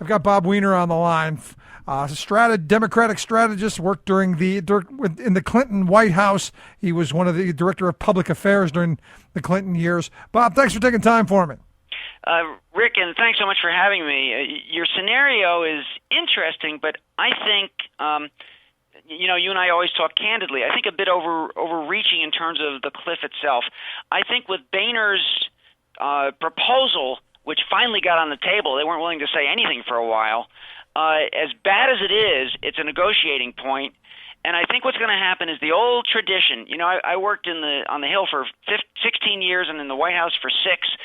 I've got Bob Weiner on the line. Democratic strategist, worked in the Clinton White House. He was one of the director of public affairs during the Clinton years. Bob, thanks for taking time for me. Rick, and thanks so much for having me. Your scenario is interesting, but I think, you and I always talk candidly. I think a bit overreaching in terms of the cliff itself. I think with Boehner's proposal, which finally got on the table, they weren't willing to say anything for a while. As bad as it is, it's a negotiating point. And I think what's going to happen is the old tradition. I worked on the Hill for 16 years and in the White House for 6,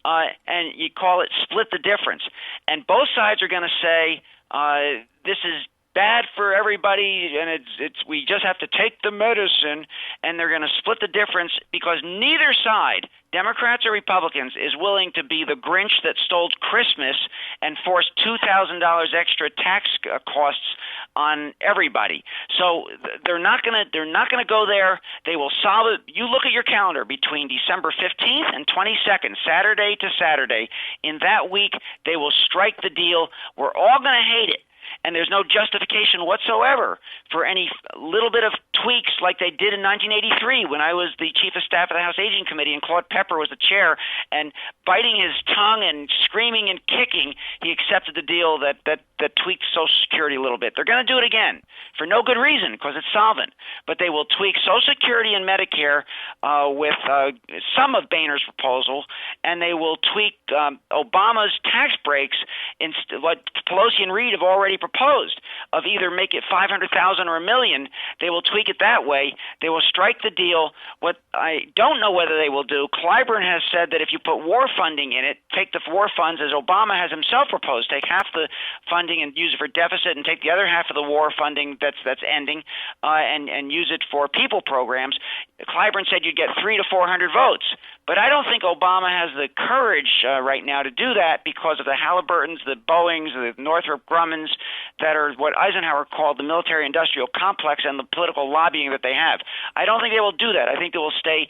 and you call it split the difference. And both sides are going to say this is bad for everybody, and we just have to take the medicine, and they're going to split the difference because neither side, Democrats or Republicans, is willing to be the Grinch that stole Christmas and forced $2,000 extra tax costs on everybody. So they're not going to go there. They will solve it. You look at your calendar between December 15th and 22nd, Saturday to Saturday. In that week, they will strike the deal. We're all going to hate it. And there's no justification whatsoever for any little bit of tweaks like they did in 1983 when I was the chief of staff of the House Aging Committee and Claude Pepper was the chair. And biting his tongue and screaming and kicking, he accepted the deal that tweaked Social Security a little bit. They're going to do it again for no good reason because it's solvent. But they will tweak Social Security and Medicare with some of Boehner's proposal, and they will tweak Obama's tax breaks in what Pelosi and Reid have already proposed of either make it 500,000 or $1 million. They will tweak it that way. They will strike the deal. What I don't know whether they will do, Clyburn has said that if you put war funding in it, take the war funds as Obama has himself proposed, take half the funding and use it for deficit and take the other half of the war funding that's ending and use it for people programs. Clyburn said you'd get 300 to 400 votes. But I don't think Obama has the courage right now to do that because of the Halliburtons, the Boeings, the Northrop Grummons that are what Eisenhower called the military-industrial complex and the political lobbying that they have. I don't think they will do that. I think they will stay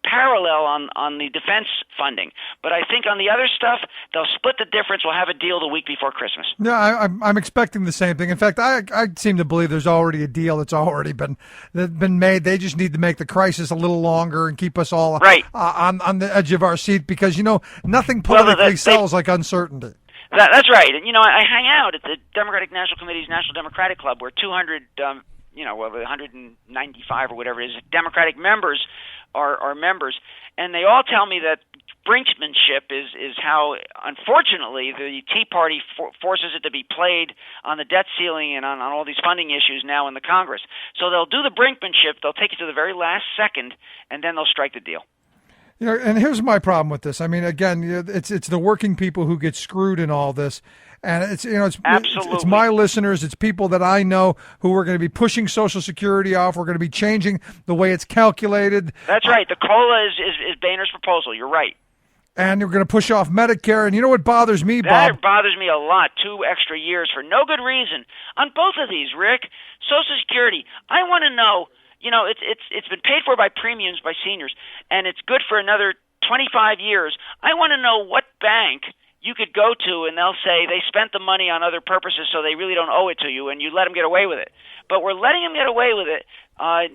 parallel on the defense funding. But I think on the other stuff, they'll split the difference. We'll have a deal the week before Christmas. Yeah, I'm expecting the same thing. In fact, I seem to believe there's already a deal that's already been made. They just need to make the crisis a little longer and keep us all right on the edge of our seat because, nothing politically sells like uncertainty. That's right. And, I hang out at the Democratic National Committee's National Democratic Club where 200, 195 or whatever it is, Democratic members are members, and they all tell me that brinksmanship is how, unfortunately, the Tea Party forces it to be played on the debt ceiling and on all these funding issues now in the Congress. So they'll do the brinkmanship, they'll take it to the very last second, and then they'll strike the deal. And here's my problem with this. I mean, again, it's the working people who get screwed in all this. And it's my listeners, it's people that I know who are going to be pushing Social Security off. We're going to be changing the way it's calculated. That's right. The COLA is Boehner's proposal. You're right. And you're going to push off Medicare. And you know what bothers me, Bob? That bothers me a lot. 2 extra years for no good reason. On both of these, Rick, Social Security, I want to know, it's been paid for by premiums by seniors, and it's good for another 25 years. I want to know what bank you could go to and they'll say they spent the money on other purposes so they really don't owe it to you, and you let them get away with it. But we're letting them get away with it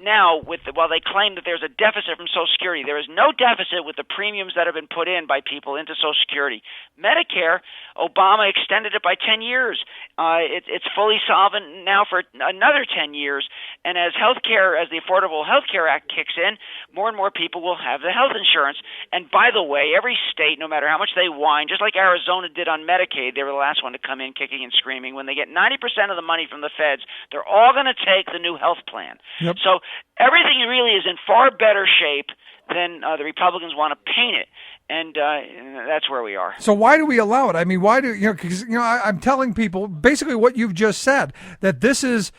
now while they claim that there's a deficit from Social Security. There is no deficit with the premiums that have been put in by people into Social Security. Medicare, Obama extended it by 10 years. It's fully solvent now for another 10 years. And as the Affordable Health Care Act kicks in, more and more people will have the health insurance. And by the way, every state, no matter how much they whine, just like Arizona did on Medicaid, they were the last one to come in kicking and screaming. When they get 90% of the money from the feds, they're all going to take the new health plan. Yep. So everything really is in far better shape than the Republicans want to paint it. And that's where we are. So why do we allow it? I mean, why do because I'm telling people basically what you've just said, that this is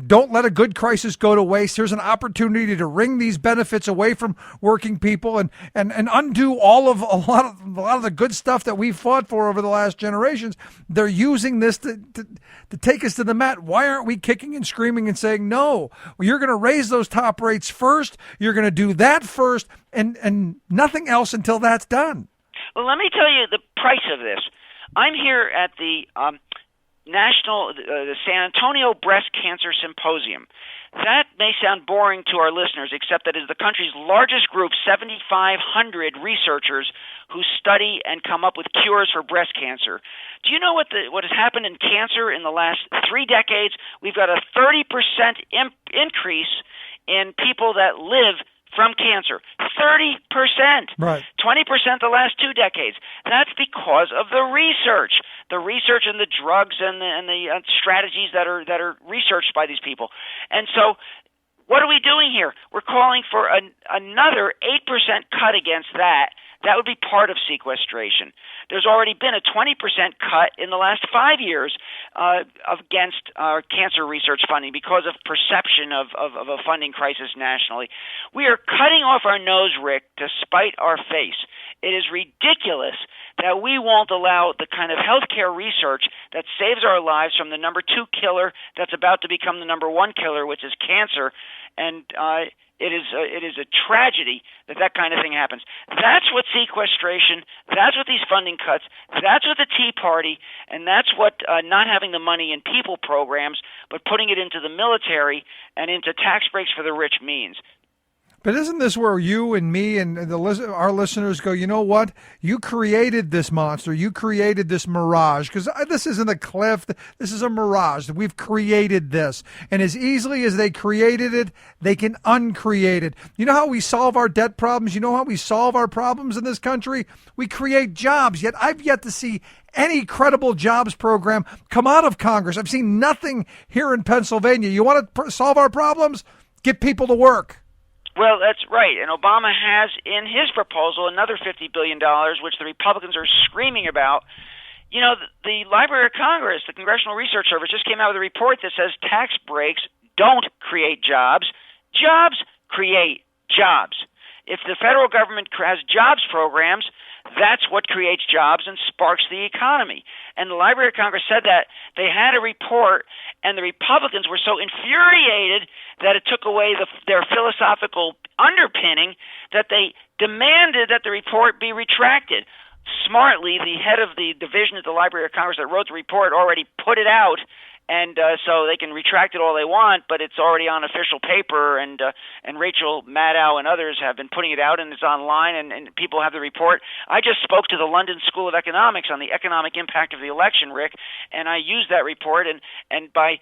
don't let a good crisis go to waste. Here's an opportunity to wring these benefits away from working people and undo a lot of the good stuff that we've fought for over the last generations. They're using this to take us to the mat. Why aren't we kicking and screaming and saying, no, well, you're going to raise those top rates first. You're going to do that first and nothing else until that's done. Well, let me tell you the price of this. I'm here at the the San Antonio Breast Cancer Symposium. That may sound boring to our listeners, except that it is the country's largest group, 7,500 researchers who study and come up with cures for breast cancer. Do you know what has happened in cancer in the last 3 decades? We've got a 30% increase in people that live from cancer. 30%. Right. 20% the last 2 decades. That's because of the research and the drugs and the strategies that are researched by these people. And so what are we doing here? We're calling for another 8% cut against that. That would be part of sequestration. There's already been a 20% cut in the last 5 years against cancer research funding because of perception of a funding crisis nationally. We are cutting off our nose, Rick, to spite our face. It is ridiculous that we won't allow the kind of healthcare research that saves our lives from the number 2 killer that's about to become the number 1 killer, which is cancer. And it is a tragedy that kind of thing happens. That's what sequestration, that's what these funding cuts, that's what the Tea Party, and that's what not having the money in people programs, but putting it into the military and into tax breaks for the rich means. But isn't this where you and me and our listeners go, you know what? You created this monster. You created this mirage. Because this isn't a cliff. This is a mirage. We've created this. And as easily as they created it, they can uncreate it. You know how we solve our debt problems? You know how we solve our problems in this country? We create jobs. Yet I've yet to see any credible jobs program come out of Congress. I've seen nothing here in Pennsylvania. You want to solve our problems? Get people to work. Well, that's right. And Obama has in his proposal another $50 billion, which the Republicans are screaming about. You know, the Library of Congress, the Congressional Research Service, just came out with a report that says tax breaks don't create jobs. Jobs create jobs. If the federal government has jobs programs, that's what creates jobs and sparks the economy. And the Library of Congress said that they had a report, and the Republicans were so infuriated that it took away their philosophical underpinning that they demanded that the report be retracted. Smartly, the head of the division at the Library of Congress that wrote the report already put it out, and so they can retract it all they want, but it's already on official paper, and Rachel Maddow and others have been putting it out, and it's online, and people have the report. I just spoke to the London School of Economics on the economic impact of the election, Rick, and I used that report, and by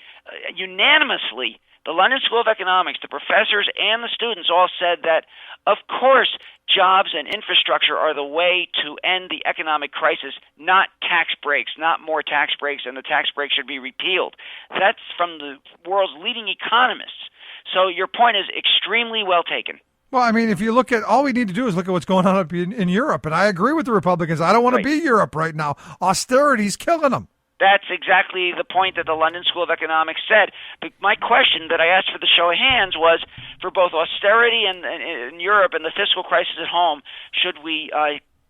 unanimously, the London School of Economics, the professors and the students all said that, of course, jobs and infrastructure are the way to end the economic crisis, not tax breaks, not more tax breaks, and the tax breaks should be repealed. That's from the world's leading economists. So your point is extremely well taken. Well, I mean, if you look at, all we need to do is look at what's going on up in Europe, and I agree with the Republicans. I don't want to be Europe right now. Austerity's killing them. That's exactly the point that the London School of Economics said. But my question that I asked for the show of hands was, for both austerity in Europe and the fiscal crisis at home, should we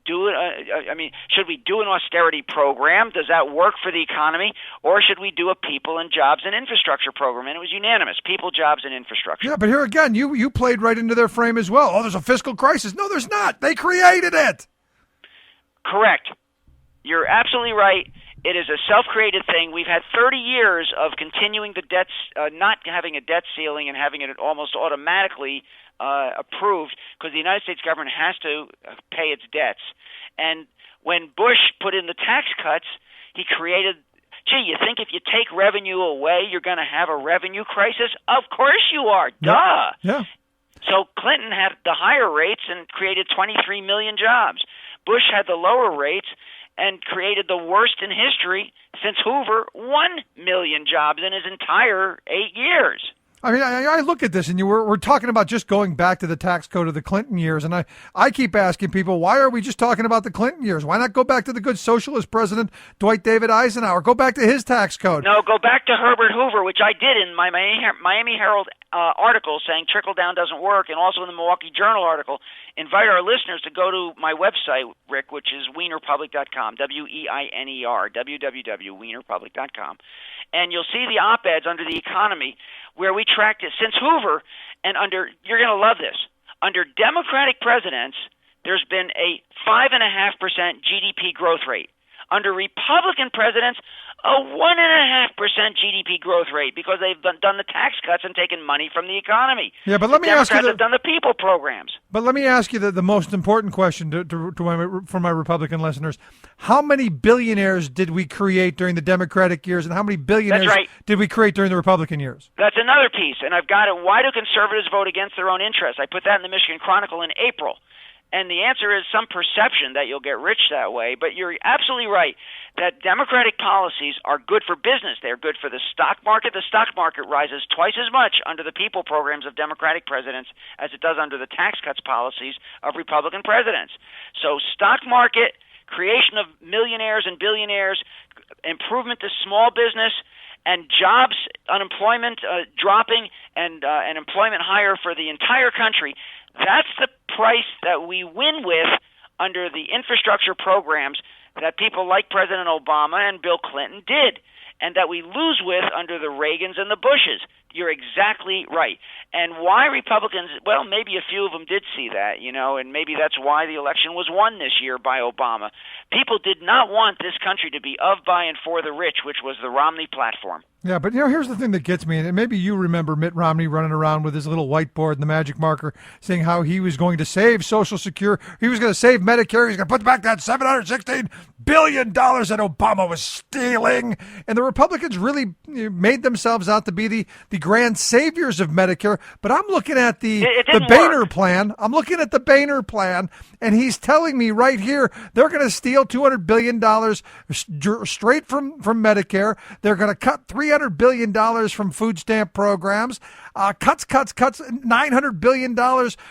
should we do an austerity program? Does that work for the economy? Or should we do a people and jobs and infrastructure program? And it was unanimous, people, jobs, and infrastructure. Yeah, but here again, you played right into their frame as well. Oh, there's a fiscal crisis. No, there's not. They created it. Correct. You're absolutely right. It is a self-created thing. We've had 30 years of continuing the debts, not having a debt ceiling and having it almost automatically approved because the United States government has to pay its debts. And when Bush put in the tax cuts, he created, you think if you take revenue away, you're going to have a revenue crisis? Of course you are. Duh. Yeah. So Clinton had the higher rates and created 23 million jobs. Bush had the lower rates and created the worst in history since Hoover, 1 million jobs in his entire 8 years. I mean, I look at this, and we're talking about just going back to the tax code of the Clinton years, and I keep asking people, why are we just talking about the Clinton years? Why not go back to the good socialist president, Dwight David Eisenhower? Go back to his tax code. No, go back to Herbert Hoover, which I did in my Miami Herald article saying trickle-down doesn't work, and also in the Milwaukee Journal article. Invite our listeners to go to my website, Rick, which is weinerpublic.com, WEINER, www.weinerpublic.com. And you'll see the op-eds under the economy where we tracked it since Hoover, and you're going to love this, under Democratic presidents, there's been a 5.5% GDP growth rate. under Republican presidents, a 1.5% GDP growth rate because they've done the tax cuts and taken money from the economy. Yeah, but let me ask you, Democrats have done the people programs. But let me ask you the most important question for my Republican listeners: how many billionaires did we create during the Democratic years, and how many billionaires did we create during the Republican years? That's another piece, and I've got it. Why do conservatives vote against their own interests? I put that in the Michigan Chronicle in April. And the answer is some perception that you'll get rich that way. But you're absolutely right that Democratic policies are good for business. They're good for the stock market. The stock market rises twice as much under the people programs of Democratic presidents as it does under the tax cuts policies of Republican presidents. So stock market, creation of millionaires and billionaires, improvement to small business, and jobs, unemployment dropping, and employment higher for the entire country. That's the price that we win with under the infrastructure programs that people like President Obama and Bill Clinton did, and that we lose with under the Reagans and the Bushes. You're exactly right. And why Republicans, well, maybe a few of them did see that, and maybe that's why the election was won this year by Obama. People did not want this country to be of, by, and for the rich, which was the Romney platform. Yeah, but here's the thing that gets me, and maybe you remember Mitt Romney running around with his little whiteboard and the magic marker saying how he was going to save Social Security, he was going to save Medicare, he was going to put back that $716 billion that Obama was stealing. And the Republicans really made themselves out to be the grand saviors of Medicare. But I'm looking at the Boehner plan. I'm looking at the Boehner plan, and he's telling me right here they're going to steal $200 billion straight from Medicare. They're going to cut $300 billion from food stamp programs, cuts, $900 billion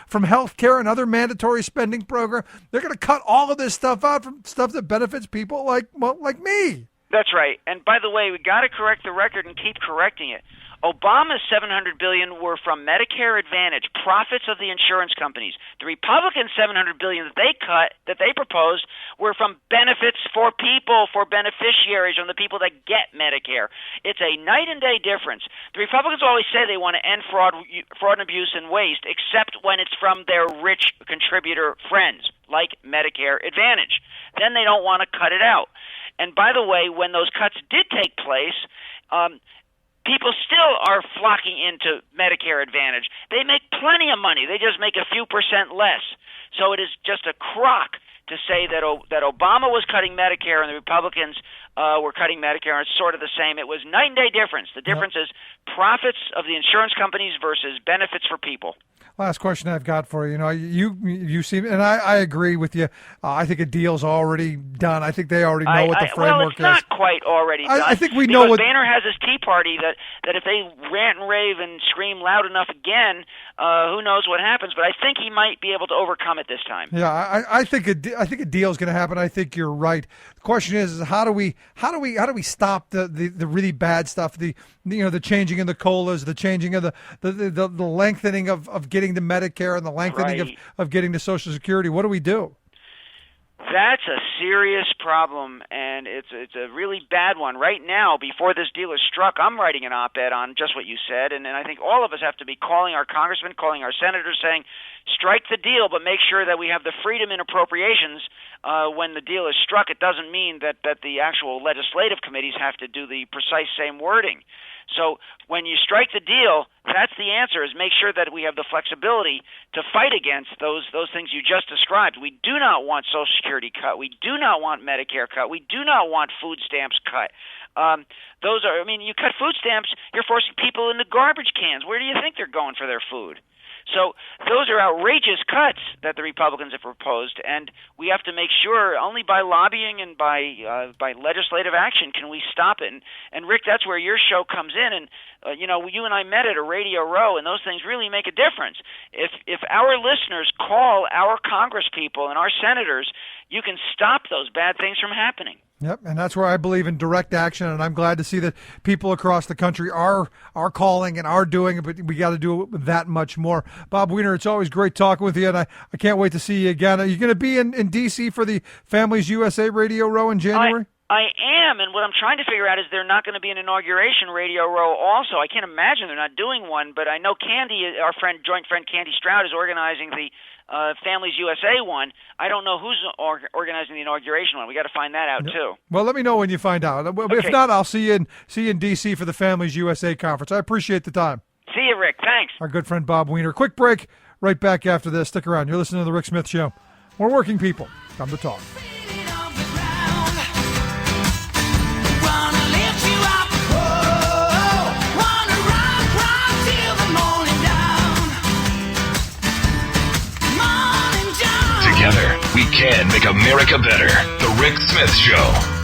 from health care and other mandatory spending programs. They're going to cut all of this stuff out from stuff that benefits people like me. That's right. And by the way, we got to correct the record and keep correcting it. Obama's $700 billion were from Medicare Advantage, profits of the insurance companies. The Republican $700 billion that they cut, that they proposed, were from benefits for people, for beneficiaries, from the people that get Medicare. It's a night and day difference. The Republicans always say they want to end fraud and abuse and waste, except when it's from their rich contributor friends, like Medicare Advantage. Then they don't want to cut it out. And by the way, when those cuts did take place, people still are flocking into Medicare Advantage. They make plenty of money. They just make a few percent less. So it is just a crock to say that Obama was cutting Medicare and the Republicans were cutting Medicare. It's sort of the same. It was night and day difference. The difference is profits of the insurance companies versus benefits for people. Last question I've got for you. You seem, and I agree with you. I think a deal's already done. I think they already know what the framework is. Well, it's not quite already done. I think we know what Weiner has his Tea Party. That if they rant and rave and scream loud enough again, who knows what happens? But I think he might be able to overcome it this time. Yeah, I think a deal is going to happen. I think you're right. The question is how do we stop the really bad stuff? The changing in the COLAs, the changing of the lengthening of getting to Medicare and the lengthening of getting to Social Security. What do we do? That's a serious problem, and it's a really bad one. Right now, before this deal is struck, I'm writing an op-ed on just what you said, and I think all of us have to be calling our congressmen, calling our senators, saying, strike the deal, but make sure that we have the freedom in appropriations when the deal is struck. It doesn't mean that the actual legislative committees have to do the precise same wording. So when you strike the deal, that's the answer, is make sure that we have the flexibility to fight against those things you just described. We do not want Social Security cut. We do not want Medicare cut. We do not want food stamps cut. You cut food stamps, you're forcing people into garbage cans. Where do you think they're going for their food? So those are outrageous cuts that the Republicans have proposed, and we have to make sure only by lobbying and by legislative action can we stop it. And Rick, that's where your show comes in. And you and I met at a Radio Row, and those things really make a difference. If our listeners call our congresspeople and our senators, you can stop those bad things from happening. Yep, and that's where I believe in direct action, and I'm glad to see that people across the country are calling and are doing it, but we got to do it that much more. Bob Weiner, it's always great talking with you, and I can't wait to see you again. Are you going to be in D.C. for the Families USA Radio Row in January? I am, and what I'm trying to figure out is they're not going to be an inauguration Radio Row also. I can't imagine they're not doing one, but I know Candy, our joint friend Candy Stroud, is organizing the Families USA one. I don't know who's organizing the inauguration one. We got to find that out too. Well, let me know when you find out. Okay. If not, I'll see you in D.C. for the Families USA conference. I appreciate the time. See you, Rick. Thanks. Our good friend Bob Weiner. Quick break. Right back after this. Stick around. You're listening to The Rick Smith Show. More working people come to talk. Together, we can make America better. The Rick Smith Show.